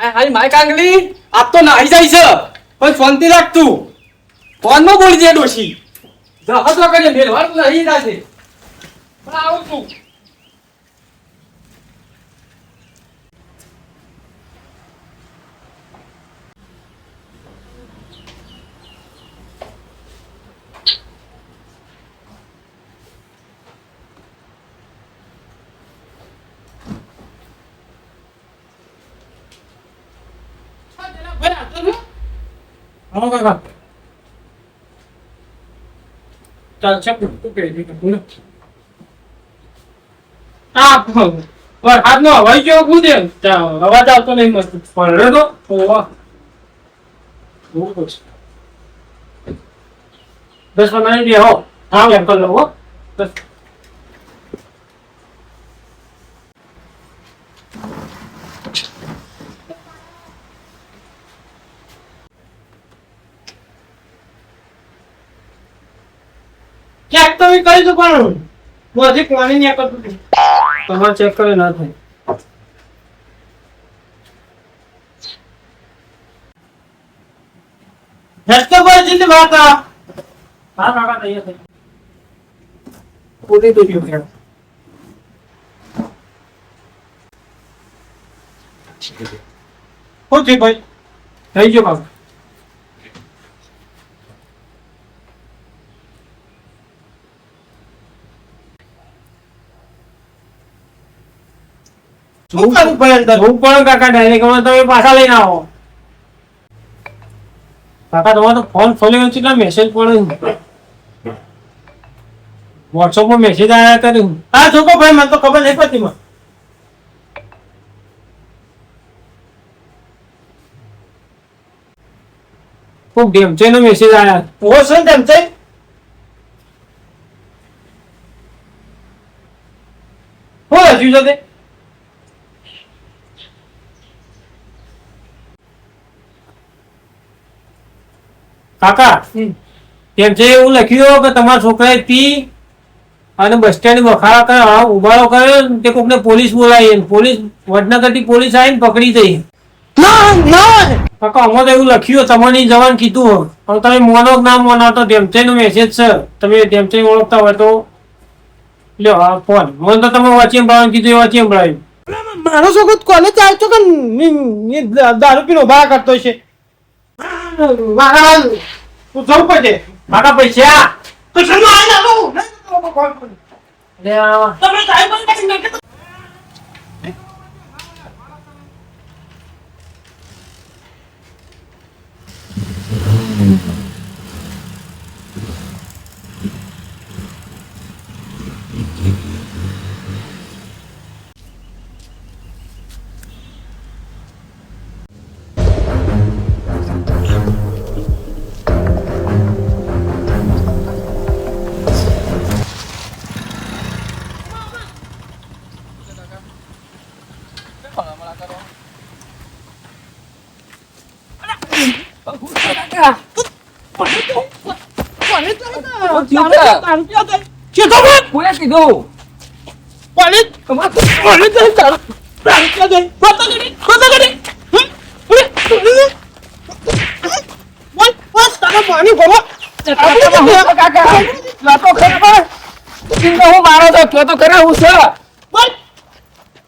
હાય my કાંગલી આપ તો નાહી જાય છે પણ શાંતિ રાખ તું ફોનમાં બોલી દે ડોશી જહત વગર મેલવાર નહીં જાશે પણ આવું તું હા કાકા ચાલ છે તું કહી દે બોલો આ પર હાથનો હવાઈ ગયો કૂદે અવાજ આવતો નહીં મસ્ત પડે તો ઓવા બહુ કુછ 10 મિનિટ દે હો હા એમ કર લો હો બસ ચેક તો કરી દો પણ બધી પાણી નહીં કરતું તમારે ચેક કરે ના થાય હેસ્તો પર જિંદગી વાત હા કાકા તૈયાર થઈ પૂરી તો ગયો કે ઓકે ભાઈ થઈ ગયો કાકા શું કરું ભાઈ અંદર હું પણ કાકા ડાયરેક્ટ અમે તમે પાછા લઈને આવો કાકા તમારો તો ફોન ખોલ્યો છે એટલે મેસેજ પડ્યો વોટ્સઅપ માં મેસેજ આવ્યા કર્યું હા જોકો ભાઈ મને તો ખબર નહીં પડતી મને ખૂબ ડેમચે નો મેસેજ આવ્યા ઓ શું ડેમચે હો હજુ જતે કાકા તેમ છે એવું લખ્યું કે તમારા છોકરાએ પી અને બસ સ્ટેન્ડ વખારા કરે ઉભારો કર્યો તે કોકને પોલીસ બોલાવી પોલીસ વડનગરથી પોલીસ આવીને પકડી જઈ કાકા અમે તો એવું લખ્યું તમને જવાન કીધું હવે તમે મોનો ના મોનો તો ડેમચે નો મેસેજ છે તમે ડેમચે ઓળખતા હોય તો લ્યો આ ફોન મને તો તમે વાંચી સંભળાવ્યું કીધું એ વાંચી સંભળાવ્યું મારો છોકરો કોલેજ આવતો કે દારૂ પીને ઉભા કરતો છે તું જવું પડે કાકા પૈસા તો શરૂ આવી જાવ તમે સાહેબ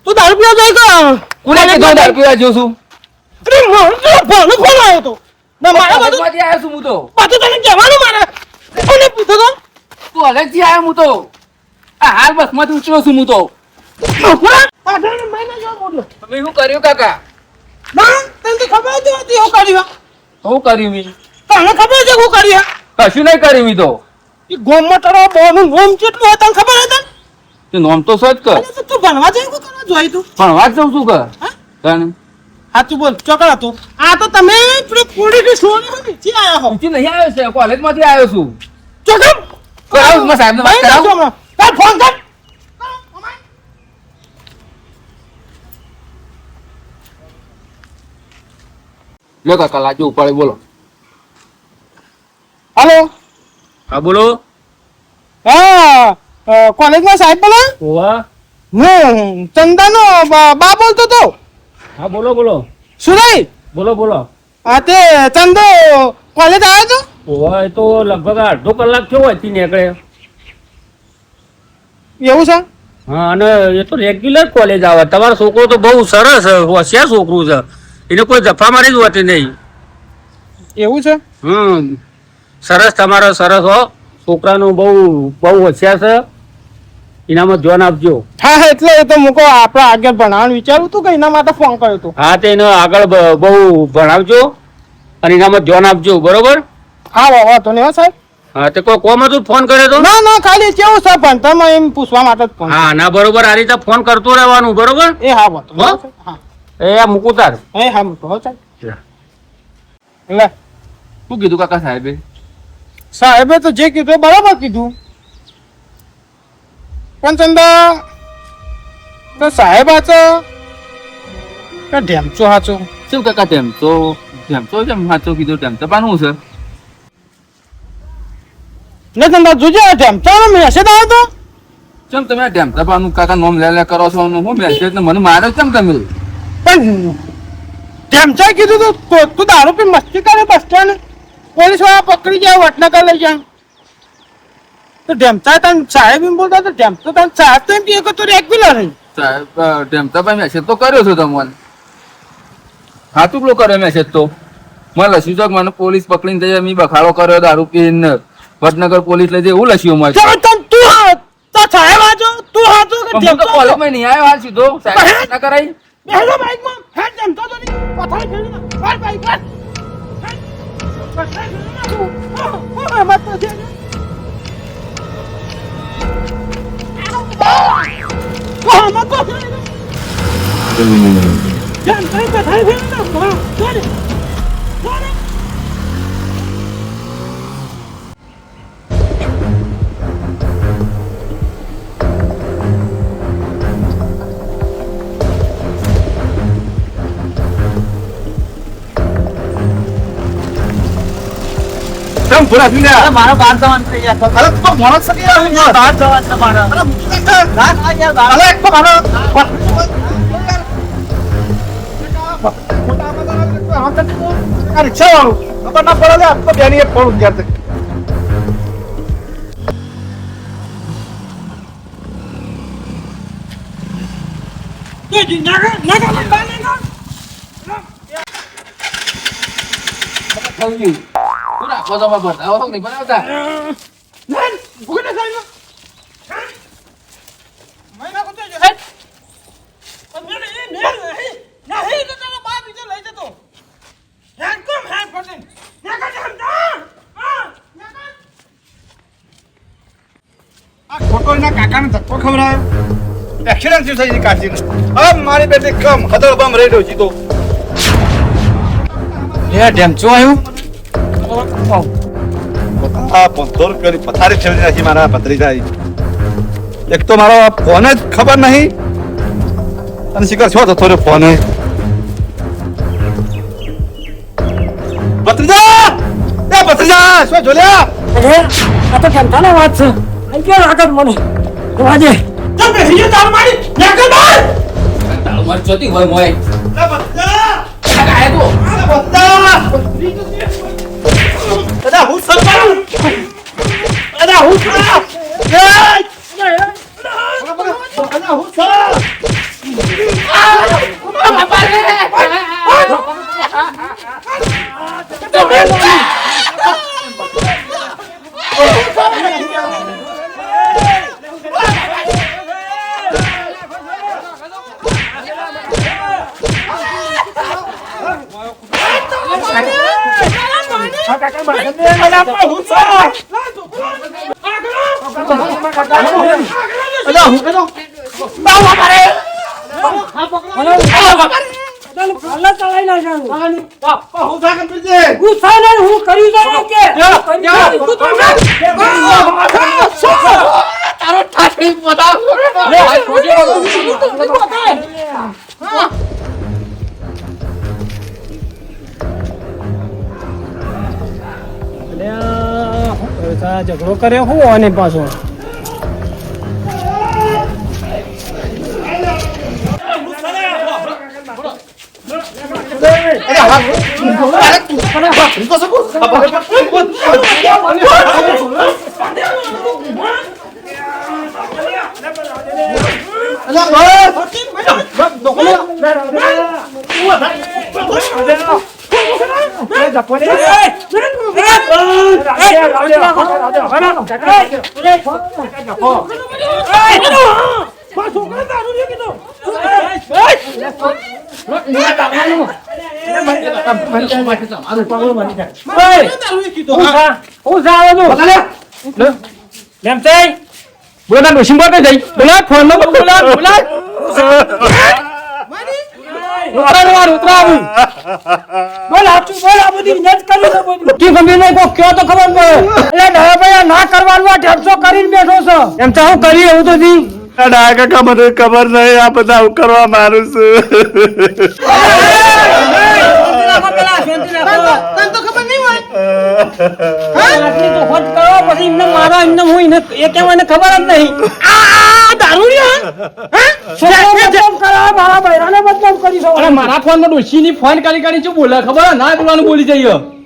તું દારૂ પીવા જાય કોને કીધું દારૂ પીવા જો છું આવ્યો તો ના મારા બધું માંથી આવ્યો છું હું તો પાછું તને જવાનું મારે કોને પૂછો તો તું અલગથી આવ્યો હું તો આ હાલ બસ માંથી ઉતર્યો છું હું તો પાછળ મહિના જેવો બોલ્યો તમે શું કર્યું કાકા ના તને તો ખબર જ હતી હું કર્યું શું કર્યું મી તને ખબર છે હું કર્યું કશું નહીં કર્યું મી તો એ ગોમમાં તારો બોનું નોમ કેટલું હોય તને ખબર હતા તે નોમ તો સોચ કર તું ભણવા જાય શું કરવા જોઈ તું પણ વાત જઉં છું કર તને સાચું બોલ ચોકડ હતો આ તો તમે પૂરી કે સોની હતી જી આયા હો ઊંચી નહીં આવ્યો છે કોલેજ માંથી આવ્યો છું ચોકડ કરાવું મેં સાહેબ ને વાત કરાવું તાર ફોન કર લો કાકા લાજો ઉપાડે બોલો हेलो હા બોલો हाँ कॉलेज में साहब बोला ઓવા હું ચંદાનો બા બોલતો તો હા બોલો બોલો સુરઈ બોલો બોલો. આ તે ચંદો કોલેજ આવ્યો તો ઓય તો લગભગ અડધો કલાક થયો હોય થી નીકળે. એવું છે હા, અને એ તો રેગ્યુલર કોલેજ આવે. તમારો છોકરો તો બહુ સરસ હોશિયાર છોકરું છે, એને કોઈ જફા મારી જ હોતી નહીં. એવું છે સરસ, તમારો સરસ હો. છોકરાનું બહુ બહુ હોશિયાર છે, એનામાં ધ્યાન આપજો. હા હા, એટલે એ તો મૂકો આપણે આગળ ભણાવવાનું વિચારું હતું કે એના માટે ફોન કર્યો હતો. હા, તો એને આગળ બહુ ભણાવજો અને એનામાં ધ્યાન આપજો, બરોબર? હા વાંધો નહીં હો સાહેબ. હા, તે કોઈ કોમ હતું ફોન કર્યો તો? ના ના, ખાલી કેવું છે ભણતરમાં એમ પૂછવા માટે જ ફોન. હા, ના બરોબર, આ રીતે ફોન કરતો રહેવાનું, બરોબર? એ હા વાંધો નહીં હો? હો સાહેબ. હા એ મૂકું તાર. એ હા મૂકો હો સાહેબ. એટલે શું કીધું કાકા સાહેબે? સાહેબે તો જે કીધું એ બરાબર કીધું, પણ ચંદા તો સાહેબ હાચો કે ઢેમચો હાચો? શું કાકા ટેમચો કેમ સાચું કીધું? ટેમચો પાનું છે? ને ચંદા જોજે ઢેમચો નો મેસેજ આવ્યો તો. ચમ તમે આ ટેમચો પાનું કાકા નોમ લે કરો છો? હું મેસેજ ને મને માર્યો ચમ તમે? પણ ઢેમચાએ કીધું તું દારૂ પી મસ્તી કરે બસ સ્ટેન્ડ, પોલીસ વાળા પકડી જાય વડનગર લઈ જાય. તો ઢેમચા તને સાહેબ એમ બોલતા તો ઢેમચો તને સાહેબ તો એમ કહે કે તું રેગ્યુલર હે. સાહેબ ટેમચો ભાઈ મેસેજ તો કર્યો છે તમને. હાથું પેલો કર્યો મેસેજ તો મને લસ્યું છે કે મને પોલીસ પકડીને જઈએ, મેં બખાડો કર્યો દારૂ પીને વડનગર પોલીસ લઈ જાય એવું લસ્યું મારે. ચાલો તને તું તો સાહેબ હાચો તું હાચો કે હું તો ઢેમચો? કોલેજમાં નહીં આવ્યો હાલ સીધો સાહેબ ના કરાય. બેહલો બાઈકમાં હેડ ઢેમચો તો નહીં પથારી ફેરી ના વાર બાઈક વાર પથારી ફેરી ના તું મત તો છે મત તો છે જાન કઈ પથારી ફેરી ના ચાલે ચાલે. મારો બાર જવાનું થઈ જાય. અરે તો મોણસ સકી આવ્યો બાર જવાનું છે મારે. અરે એક તો મારો રિક્ષા વાળું ખબર ના પડે આ તો બેની એક ફોન ગયા થઈ ગયું. શું રાખો છો બાબા? બતાવો નહીં બનાવતા? કાકાને ધક્કો ખવડાયો, એક્સિડન્ટ થયું થઈ કાઢીને. હવે મારી બેટી કમ હદળ બમ રહી રહ્યો સીધો. એ ટેમચો આવ્યું? આ 500 રૂપિયાની પથારી ફેરવી નાખી મારા ભત્રીજાએ. એક તો મારો ફોન જ ખબર નહીં અને શિખર છો જતો રહ્યો ફોન. ભત્રીજા એ ભત્રીજા શું જોલ્યા? અરે આ તો ઢેમચાનો વાત છે. અહીં ક્યાં આગળ મને વાજે. તમે હિયે તાર મારી નેકલ બાર. તારું માર ચોથી હોય મોય. એ બત્તા કાકા આયો તો. બત્તા અરે હું સરપારું. અરે હું સર. એ અરે હું સર. ઝઘડો કર્યો હું અને પાછો બોલા ડોશી બોલ જઈ બોલા ફોન નો બોલા બોલા બોલ આ બધી નજ કરી શકો તું ગમે નહીં કો કયો તો ખબર પડે એટલે ભાઈ ના કરવાનું આ ઢેપસો કરીને બેઠો છો એમ તો હું કરી એવું તો દી કાકા મને ખબર નહીં આ બધા હું કરવા મારું છું તને તો ખબર નહીં હોય આટલી તો હોટ કરો પછી એમને મારો એમને હું એને એ કહેવાને ખબર જ નહીં આ દારૂડિયા છોકરો બદનામ કરા મારા બૈરાને બદનામ કરી છો અરે મારા ફોન માં ડોશીની ફોન કરી કરી શું બોલે ખબર ના બોલવાનું બોલી જઈએ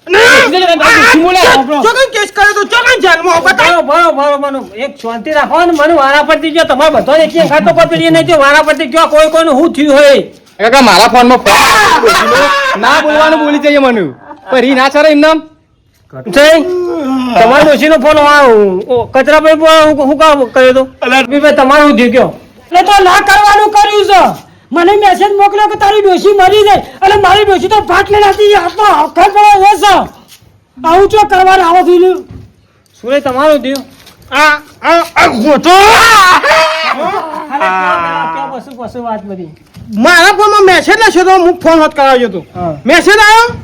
ચોકન કેસ કરે તો ચોકન જેલમાં બતાવો બરો એક શાંતિ રાખો ને મને વારા પરથી જો તમારે બધો એક ખાતો પકડીએ નહીં જો વારા પરથી જો કોઈ કોઈનું હું થયું હોય કાકા મારા ફોનમાં ના બોલવાનું બોલી જઈએ મને પરી ના ચાલે એમ નામ તમારા ડોશીનો ફોન કચરા ભાઈ હું કામ કર્યો તો ભાઈ તમારું થયું કયો એટલે તો ના કરવાનું કર્યું છે મને મેસેજ મોકલ્યો કે તારી ડોશી મરી જાય એટલે મારી ડોશી તો ફાટ લઈને હતી હાથમાં હખર પડે છે આવું ચો કરવાનું આવો થયું સુરે તમારું થયું પશુ વાત બધી મારા ફોનમાં મેસેજ લખ્યો તો હું ફોન હોત કરાવ્યો હતો મેસેજ આવ્યો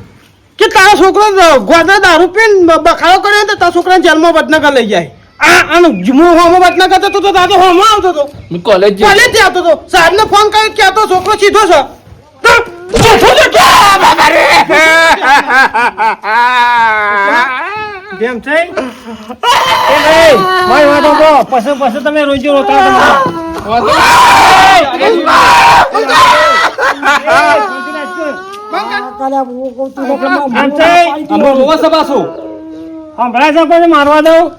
કે તારો છોકરો ગોદરા દારૂ પીને બખાડો કર્યો તો તારા છોકરાને જેલમાં વડનગર લઈ જાય આનું હું હોમો વડનગર જતો તો દાદો હોમો આવતો હતો કોલેજ થી આવતો હતો સાહેબને ફોન કર્યો કે આ તો છોકરો સીધો છે કેમ છે એ ભાઈ મારી વાતો કહો પછી તમે રોજો રોતા મારવા દઉં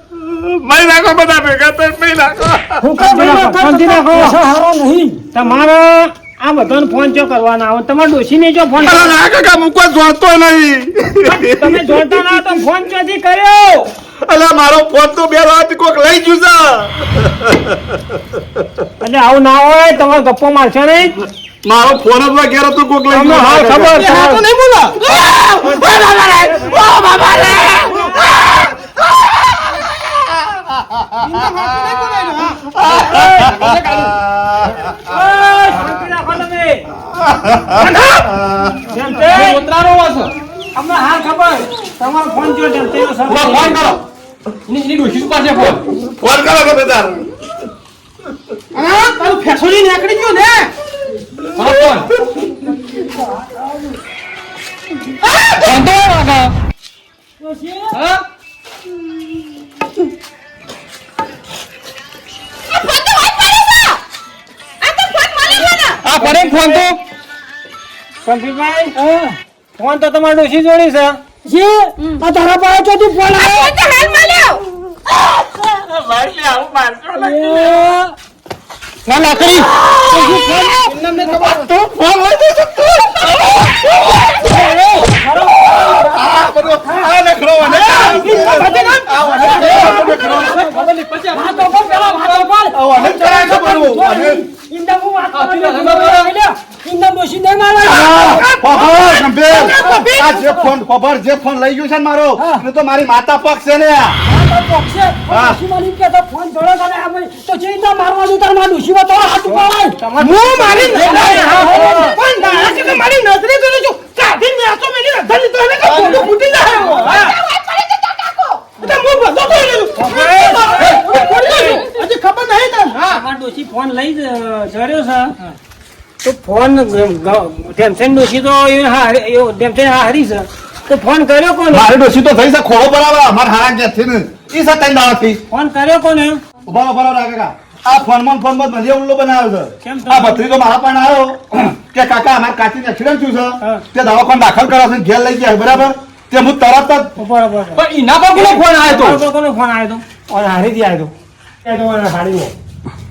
તમારે આ બધાને ફોન ચો કરવાના આવે તમારે ડોશી ને જો ફોન મૂકવા જોડતો નહીં તમે જોડતા ના તો ફોન ચોથી કર્યો અલા મારો ફોન તો બે રાત કોક લઈ ગયું છે એટલે આવું ના હોય તમારે ગપ્પો મારશો નહીં મારો ફોન જ વગેરે તો કોક લઈ તમને હા ખબર છે. તો નહીં બોલો શાંતિ રાખો તમે. જેમ તે ઉતરાનો વાસો અમને હા ખબર તમારો ફોન જો જેમ તે ફોન કરો એની ડોશી પાસે ફોન ફોન કરો કે બેટા તારું ફેસોલી નીકળી ગયો ને ફોન ફોન તો કાકા હા આ પડે ફોન તો સંપીભાઈ ફોન તો તમારે ડોશી જોડી છે જે આ તારા પાસે ચોથી ફોન આવ્યો ફોન લાકડી તો ફોન લઈ દે જે ફોન લઈ ગયું છે ને મારો એ તો મારી માતા પક્ષ છે ને ફોન જોડો તો ચેતા મારવા દઉં તાર મારું શિવા તો હાથ ઉપાડે હું મારી મારી નજરે તો જો કાઢી મે તો મેની નજરે તો એને ફોટો ફૂટી જાય હજી ખબર નહીં તને તમાર ડોશી ફોન લઈ જડ્યો છે તો ફોન ટેન્શન ડોશી તો ટેન્શન હારી છે તો ફોન કર્યો કોને મારી ડોશી તો થઈ છે ખોળો બરાબર અમાર હારા કે છે ને ઈ સતન દાવાથી ફોન કર્યો કોને ઉભા ઉભા રાખે કા આ ફોનમાં મને ઉલ્લો બનાવ્યો છે કેમ આ ભત્રીજો મારા પણ આવ્યો કે કાકા અમારે કાચીને એક્સિડન્ટ થયું હા. છે તે દવાખાને દાખલ કરવા છે ઘેર લઈ ગયા બરાબર તે હું તરત જ બરાબર પણ એના પર કોનો ફોન આવ્યો તો કોનો ફોન આવ્યો તો અને હારીથી આવ્યો તો એ તો મને હારીનો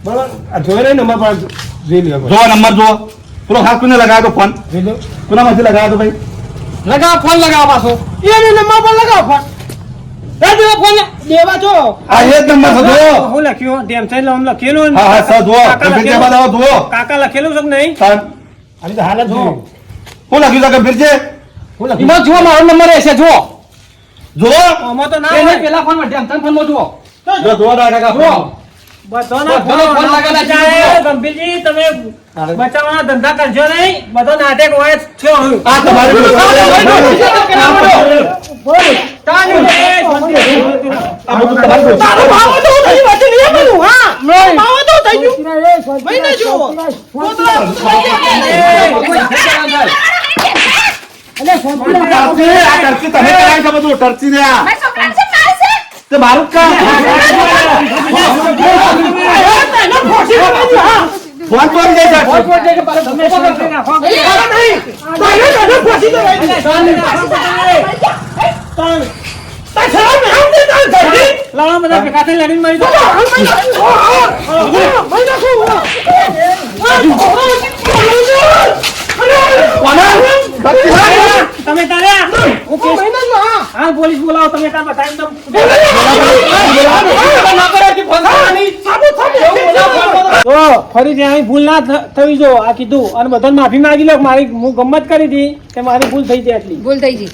બરાબર આ જોઈ રહ્યો નંબર પર જોઈ લ્યો જો નંબર જો પેલો ખાસ કોને લગાવ્યો તો ફોન જોઈ લો કોનામાંથી લગાવ્યો તો ભાઈ લગાવ ફોન લગાવ પાછો એને નંબર પર લગાવો ફોન ફોન દેવા જો આ એ જ નંબર છે જો હું લખ્યું ડેમસાઈ નામ લખેલું હા હા સર જો કાકા ગંભીર જેમાં દાવો જુઓ કાકા લખેલું છે કે નહીં સર હાલી તો હાલ જ જોયું હું લખ્યું છે ગંભીર છે હું લખ્યું એમાં જુઓ મારો નંબર હશે જુઓ જો આમાં તો ના એને હોય પેલા ફોનમાં ધ્યાન ફોનમાં જુઓ જો જુઓ ના કાકા જુઓ બધાના બધાનો ફોન લગાવેલા છે. ગંભીરજી તમે બચાવવાના ધંધા કરજો નહીં બધો નાટક હોય જ છે હવે. આ તમારી આ બધું તમારી દોષ. તારો ભાવ તો થઈ વાત નહીં કરું હા ભાવ તો થઈ ગયું મહિને જો ટર્ચી, આ ટર્ચી તમે કરાવી છે બધું ટર્ચી ને આ તે મારું જ કામ ફોન કરી દે છે તમે શાંતિ રાખો. લાવો બધા ભેગા થઈને લડીને મરી જાઓ. તમે તાર્યા હું કેસ હા પોલીસ બોલાવો તમે તાર બતાવીને તો ફરીથી અહીં ભૂલ ના થવી જો આ કીધું અને બધાને માફી માંગી લો મારી હું ગમત કરી હતી તે મારી ભૂલ થઈ હતી આટલી ભૂલ થઈ ગઈ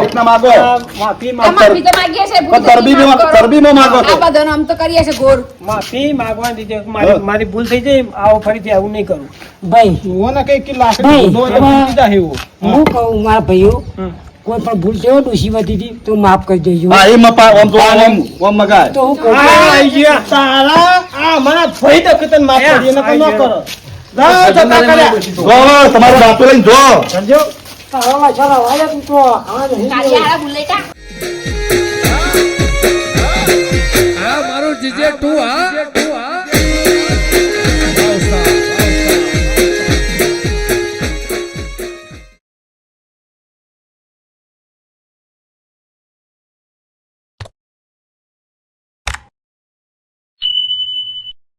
કેટલા માગો માફી માફી તો માંગીએ છે ભૂલ થઈ ગઈ, માફ કરો. તરબીબીમાં માગો તો. આ બધાનો આમ તો કરીએ છે ગોળ માફી માંગવાની રીતે મારી ભૂલ થઈ જાય આવો ફરીથી આવું નહીં કરું ભાઈ ઓના કઈ કે લાખ ભાઈ, નો એમાં- દીધા હેવો હું કહું મારા ભાઈઓ હમ. કોઈ પણ ભૂલ થયો ડોશી વધી હતી તો માફ કરી દેજો હા એ મપા ઓમ તો ઓમ મગાય તો હું કહું આ આઈ ગયા તારા આ મને ભઈ દખતન માફ કરી એને ન કરો જા જતા કર્યા જો તમારું દાંતો લઈને જો સમજો હવે ચાલો વાલે તું તો હવે નહીં કાળિયા બુલેટા આ મારું જીજે તું હા